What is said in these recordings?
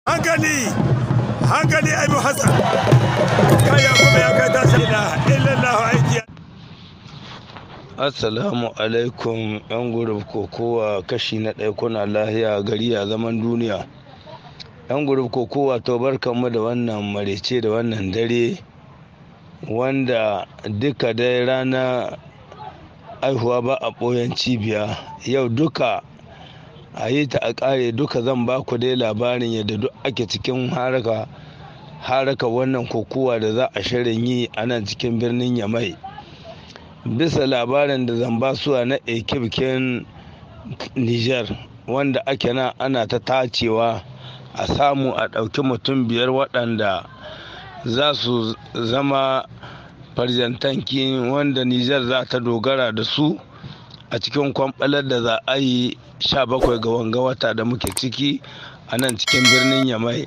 hankali hankali Abu Hassan kaya kuma ya kai tashi illallah aiki. Assalamu alaikum yan gurub kokowa kashi na ɗaya, kuna lahiya gari a zaman duniya. Yan gurub kokowa to barkanmu da wannan marece da wannan dare wanda duka dai rana aihuwa ba a ɓoyen cibiya. Yau duka a yi ta a ƙare, duka zan ba ku dai labarin yadda duk ake cikin haraka wannan kokowa da za a shirin yi a nan cikin birnin Yamai. Bisa labarin da zan ba su na bikin Niger wanda ake na ana ta tacewa a samu a ɗauki mutum 5 waɗanda za su zama farjantanki wanda Niger za ta dogara da su a cikin kwamɓalar da za a yi 17 ga wanga wata da muke ciki a nan cikin birnin Yamai.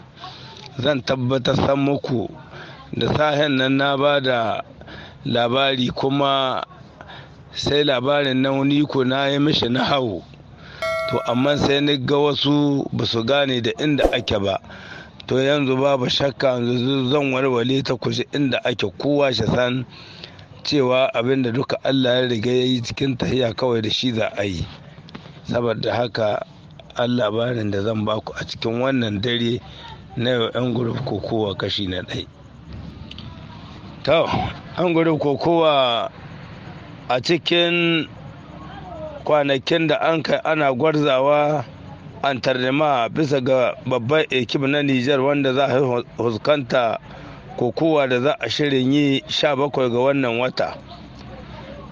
Zan tabbatar san muku da sahen nan na ba da labari, kuma sai labarin nan ni ko na yi mishi na hau to amma sai ni ga wasu ba su gane da inda ake ba. To yanzu babu shakka yanzu zan warware ta kushi inda ake, kowa shi san cewa abinda duka Allah ya riga ya yi cikin tahiya kawai da shi za a yi. Saboda haka Allah labarin da zan baku a cikin wannan dare na yau yan guruf kokowa kashi na 1. To yan guruf kokowa a cikin kwanakin da an kai ana gwarzawa an tarnima bisa ga babban ekip na Niger wanda za a huskanta kokowa da za a shirin yi 17 ga wannan wata.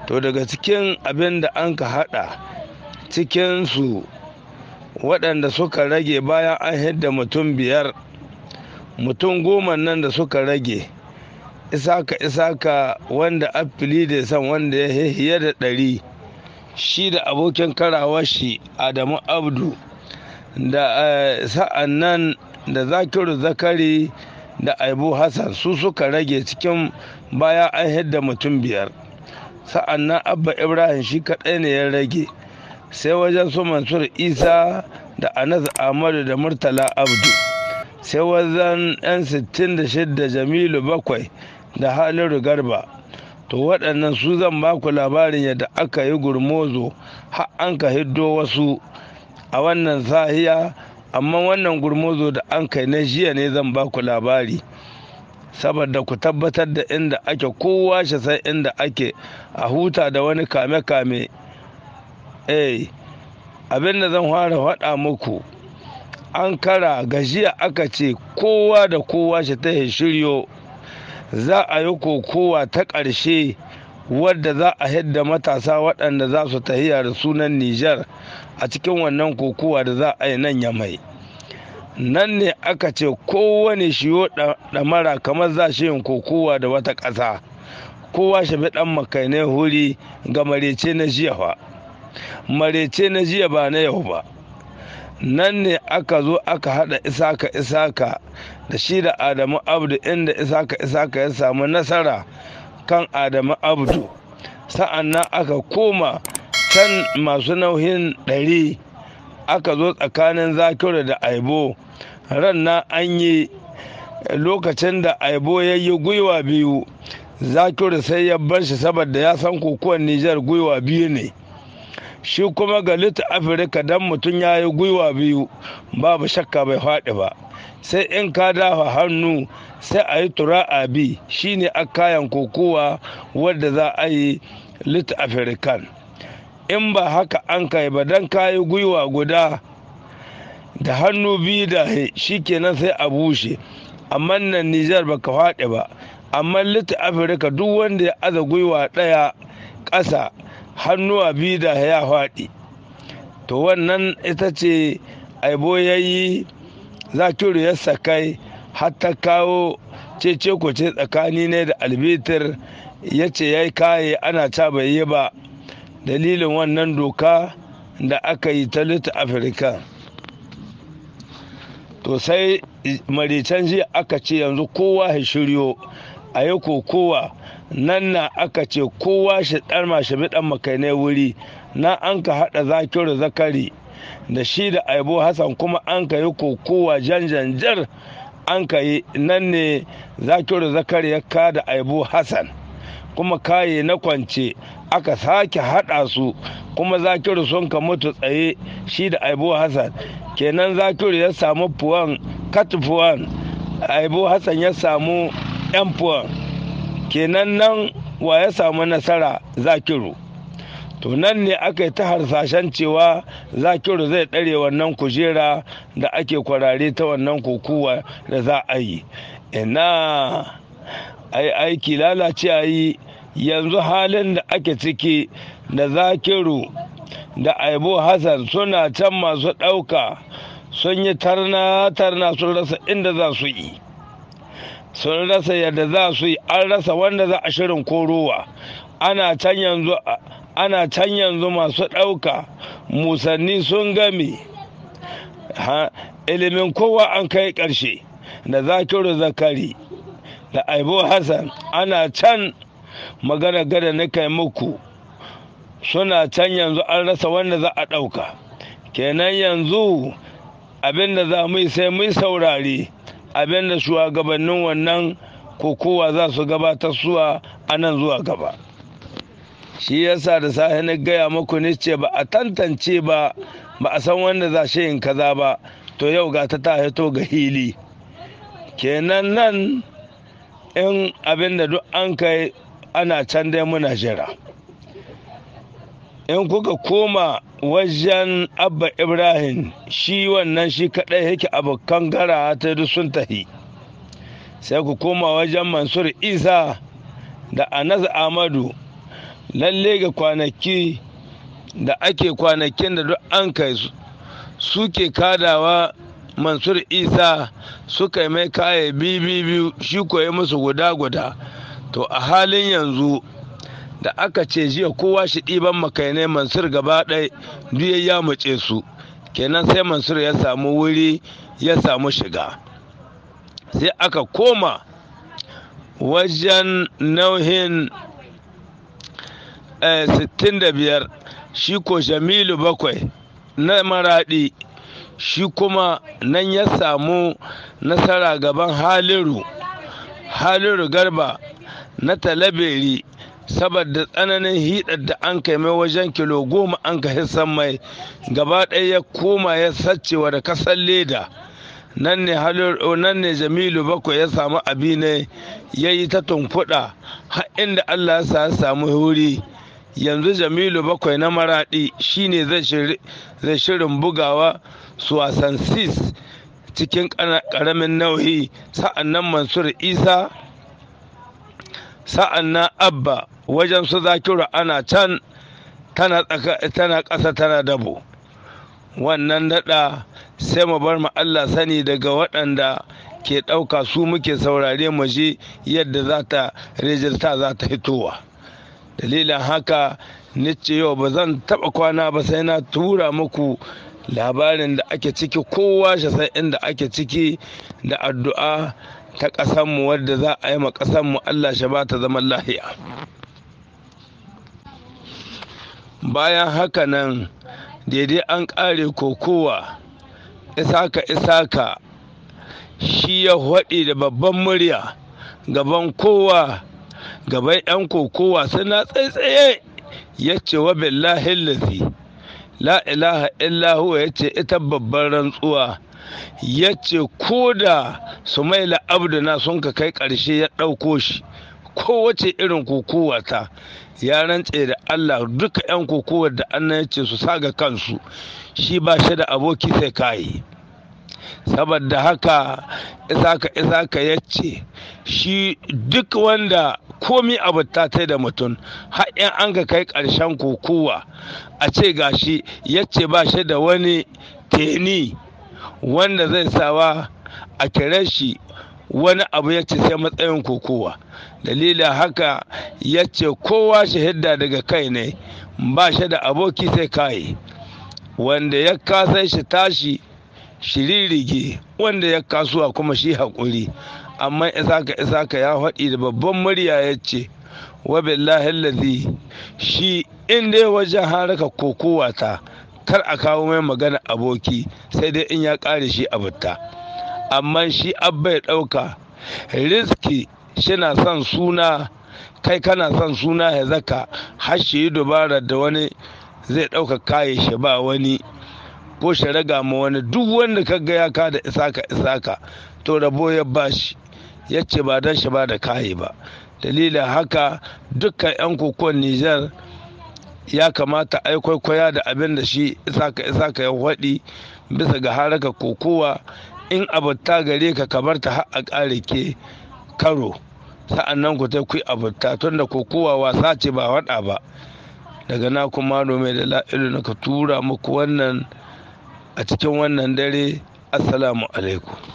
To daga cikin abin da an ka hada cikinsu waɗanda suka rage bayan an hidda mutum 5, mutum 10 nan da suka rage isaka wanda afili da san wanda ya hiye da 100, shi da abokin karawar shi Adamu Abdu da sa'an nan da Zakiru Zakari da Abu Hassan su suka rage cikin bayan an hidda mutum 5. Sa'an nan Abba Ibrahim shi kaɗai ne ya rage, sai wajen su Mansur Isa da Anas Ahmadu da Murtala Abdu, sai wajen 'yan 66 Jamilu 7 da Haliru Garba. To waɗannan su zan baku labarin yadda aka yi gurmozo har an ka hiddo wasu a wannan sahiya, amma wannan gurmozo da an kai na jiya ne zan baku labari saboda ku tabbatar da inda ake, kowa shi sai inda ake, a huta da wani kame-kame. Abin da zan fara faɗa muku, an kara gajiya aka ce kowa da kowa shi ta shiryo za a yi kokowa ta ƙarshe wadda za a hidda matasa waɗanda za su tahiya da sunan Niger a cikin wannan kokowa da za a yi nan Yamai. Nan ne aka ce kowane shiyo ɗamara kamar za shi yin kokowa da wata ƙasa, kowa shi bi ɗan makainai huri ga marece na jiya fa, marece na jiya ba na yau ba. Nan ne aka zo aka haɗa isaka da shi da Adamu Abdu, inda isaka ya samu nasara kan Adamu Abdu. Sa'an nan aka koma can masu nauyin 100 aka zo tsakanin Zakiru da Aibo. Ran na an yi lokacin da Aibo ya yi gwiwa 2, Zakiru sai ya bar shi saboda ya san kokowar Niger gwiwa 2 ne. Shi kuma ga Lit Afirka dan mutum ya yi gwiwa 2 babu shakka bai faɗi ba, sai in ka dafa hannu sai a yi tura'a bi, shine a kayan kokowa wadda za a yi Lit African. In ba haka an kai ba, dan ka yi gwiwa guda da hannu 2 da shi kenan sai a bushe. Amma nan Niger baka faɗi ba, amma Lit Africa duk wanda ya aza gwiwa 1 ƙasa hannuwa 2 da ya faɗi. To wannan ita ce Aibo ya yi, Zakiru ya sakai har ta kawo cece kuce tsakani ne da albitir, ya ce ya yi kaye ana ta bai yi ba dalilin wannan doka da aka yi ta Lit Africa. To sai maricen jiya aka ce yanzu kowa ya shiryo a yi kokowa. Nan na aka ce kowa shi ɗarma shi bi ɗan makainai wuri, na an ka haɗa Zakiru Zakari da shi da Aibu Hassan kuma an ka yi kokowa janjanjar an ka yi nan ne Zakiru Zakari ya kada Aibu Hassan kuma kaye na kwance aka sake haɗa su kuma Zakiru sun ka mutu tsaye shi da Aibu Hassan kenan Zakiru ya samu puwan katufuwan Aibu Hassan ya samu 'yan puwan kenan nan wa ya samu nasara Zakiru. To nan ne aka yi ta harsashen cewa Zakiru zai ɗare wannan kujera da ake kwarare ta wannan kokowa da za a yi. Ina aiki lalace a yi yanzu halin da ake ciki da Zakiru da Aibu Hassan suna can masu ɗauka sun yi tarna sun rasa inda za su yi. Sun rasa yadda za su yi, an rasa wanda za a shirin korowa. Ana can yanzu masu ɗauka musanni sun game ilimin kowa an kai ƙarshe da Zakiru Zakari da Aibu Hassan ana can magana gada na kai muku suna can yanzu an rasa wanda za a ɗauka kenan yanzu abinda za mu yi sai mu yi saurari abinda shugabannin wannan kokowa za su gabatar suwa a nan zuwa gaba. Shi yasa da safe na gaya muku ni ce ba a tantance ba a san wanda za shi yin kaza ba to yau ga ta hito ga hili kenan nan in abinda duk an kai ana can dai muna jira. In kuka koma wajen Abba Ibrahim shi wannan shi kaɗai yake abokan gara ta duk sun tahi sai ku koma wajen Mansur Isa da Anas Ahmadu lalle ga kwanaki da ake kwanakin da duk an kai suke kadawa Mansur Isa suka yi mai kaya biyu shi koyi musu guda to a halin yanzu da aka ce jiya kowa shi ɗiban makainai Mansur gaba ɗaya duk ya mace su kenan sai Mansur ya samu wuri ya samu shiga sai aka koma wajen nauhin 65 shi ko Jamilu bakwai na Maradi shi kuma nan ya samu nasara gaban Haliru Garba na Talaberi saboda tsananin hidar da an kai mai wajen kilo 10 an ka hissan mai gaba ɗaya ya koma ya sacewa da kasar leda nan ne Jamilu bakwai ya samu abi ne ya yi ta tunkuɗa har inda Allah ya samu wuri yanzu Jamilu bakwai na Maradi shine zai shirin bugawa su wasan 6 cikin ƙaramin nauyi sa'annan Mansur Isa sa'annan Abba wajen su Zakiru ana can tana ƙasa tana dabo wannan daɗa sai mu bar mu Allah sani daga waɗanda ke ɗauka su muke saurare mu ji yadda rijista za ta hitowa. Dalilin haka nice yau ba zan taɓa kwana ba sai na tura muku labarin da ake ciki kowa shi sai inda ake ciki da addu'a ta ƙasanmu wadda za a yi ma ƙasanmu Allah shi ba ta zaman lahiya. Bayan haka nan daidai an ƙare kokowa isaka shi ya haɗe da babban murya gaban kowa gaban 'yan kokowa suna tsaitsaye ya ce wa billahi lazi la ilaha illahu ya ce ita babban rantsuwa ya ce ko da Sumaila Abduna sun ka kai ƙarshe ya ɗauko shi kowace irin kokowa ta ya rantse da Allah duka 'yan kokowar da annan ya ce su saga kansu shi ba shi da aboki sai kayi saboda haka isaka ya ce shi duk wanda komi abu ta da mutum har in an ka kai ƙarshen kokowa a ce gashi ya ce ba shi da wani teni wanda zai sawa a kire shi wani abu ya ce sai matsayin kokowa dalilin haka ya ce kowa shahida daga kai ne ba shi da aboki sai kayi wanda ya kasa shi tashi shiririge wanda ya kasuwa kuma shi haƙuri amma isaka ya faɗi da babban murya ya ce wa billahi allazi shi inda wajen haraka kokowa ta kar a kawo mai magana aboki sai dai in ya ƙare shi abuta. Amma shi abba ya ɗauka riski shi na son suna, kai kana son suna ya zaka har shi yi dubara da wani zai ɗauka kaye shi ba wani ko shi raga ma wani. Duk wanda ka ga ya ka da isaka to rabo ya bashi, ya ce ba don shi ba da kaye ba. Dalilin haka dukkan 'yan kokon Nijar ya kamata a yi kwaikwaya da abin da shi isaka ya faɗi bisa ga haraka kokowa. In abuta gare ka bar ta har a ƙare ke karo, sa'an nan ku ta ku abuta, tun da kokowa wasa ce ba waɗa ba. Daga na kuma mai da la'ilu na ka tura muku wannan a cikin wannan dare. Assalamu alaikum.